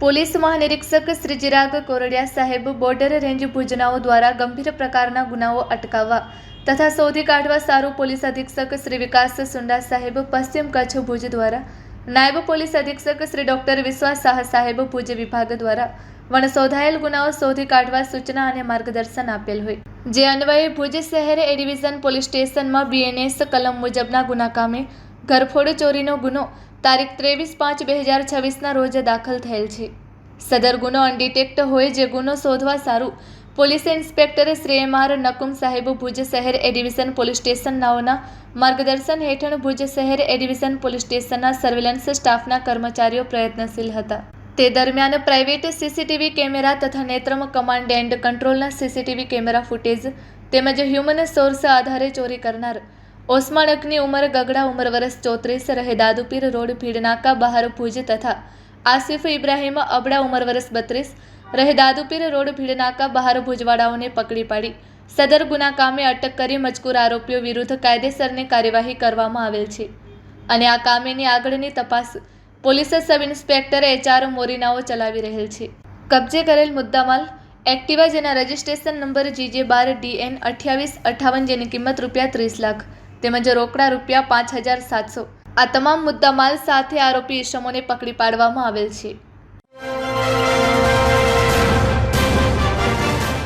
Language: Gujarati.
પોલીસ મહાનિરીક્ષક શ્રી ચિરાગ કોરડિયા સાહેબ બોર્ડર રેન્જ ભુજનાઓ દ્વારા ગંભીર પ્રકારના ગુનાઓ અટકાવવા તથા શોધી કાઢવા સારું પોલીસ અધિક્ષક શ્રી વિકાસ સુંડા સાહેબ પશ્ચિમ કચ્છ ભુજ દ્વારા નાયબ પોલીસ અધિક્ષક શ્રી ડોક્ટર વિશ્વાસ શાહ સાહેબ ભુજ વિભાગ દ્વારા વણશોધાયેલ ગુનાઓ શોધી કાઢવા સૂચના અને માર્ગદર્શન આપેલ હોય, જે અન્વયે ભુજ શહેર એ ડિવિઝન પોલીસ સ્ટેશનમાં BNS કલમ મુજબના ગુના કામે ઘરફોડ ચોરીનો ગુનો તારીખ 23/5/2026 રોજ દાખલ થયેલ છે। સદર ગુનો અનડિટેક્ટ હોય, જે ગુનો શોધવા સારું police inspector Shri MR Nakum સાહેબ ભુજ શહેર એ ડિવિઝન પોલીસ સ્ટેશન નાઓના માર્ગદર્શન હેઠળ ભુજ શહેર એ ડિવિઝન પોલીસ સ્ટેશનના સર્વેલન્સ સ્ટાફના કર્મચારીઓ પ્રયત્નશીલ હતા। તે દરમિયાન પ્રાઇવેટ CCTV કેમેરા તથા નેત્રમ કમાન્ડ એન્ડ કંટ્રોલના CCTV કેમેરા ફૂટેજ તેમજ હ્યુમન સોર્સ આધારે ચોરી કરનાર ઓસમાણ અકની ઉંમર ગગડા ઉંમર વર્ષ 34 રહે દાદુપીર રોડ ભીડનાકા બહાર ભુજ તથા આસિફ ઇબ્રાહીમ અબડા ઉંમર વર્ષ 32 રહે દાદુપીર રોડ ભીડનાકા બહાર ભુજવાડાઓને પકડી પાડી સદર ગુના કામે અટક કરી મજકૂર આરોપીઓ વિરુદ્ધ કાયદેસરની કાર્યવાહી કરવામાં આવેલ છે અને આ કામેની આગળની તપાસ પોલીસ સબ ઇન્સ્પેક્ટર HR મોરીનાઓ ચલાવી રહેલ છે। કબજે કરેલ મુદ્દામાલ એક્ટિવા જેના રજિસ્ટ્રેશન નંબર GJ12DN 2858 જેની કિંમત ₹30 લાખ તેમજ રોકડા ₹5700 આ તમામ મુદ્દામાલ સાથે આરોપી ઈસમોને પકડી પાડવામાં આવેલ છે।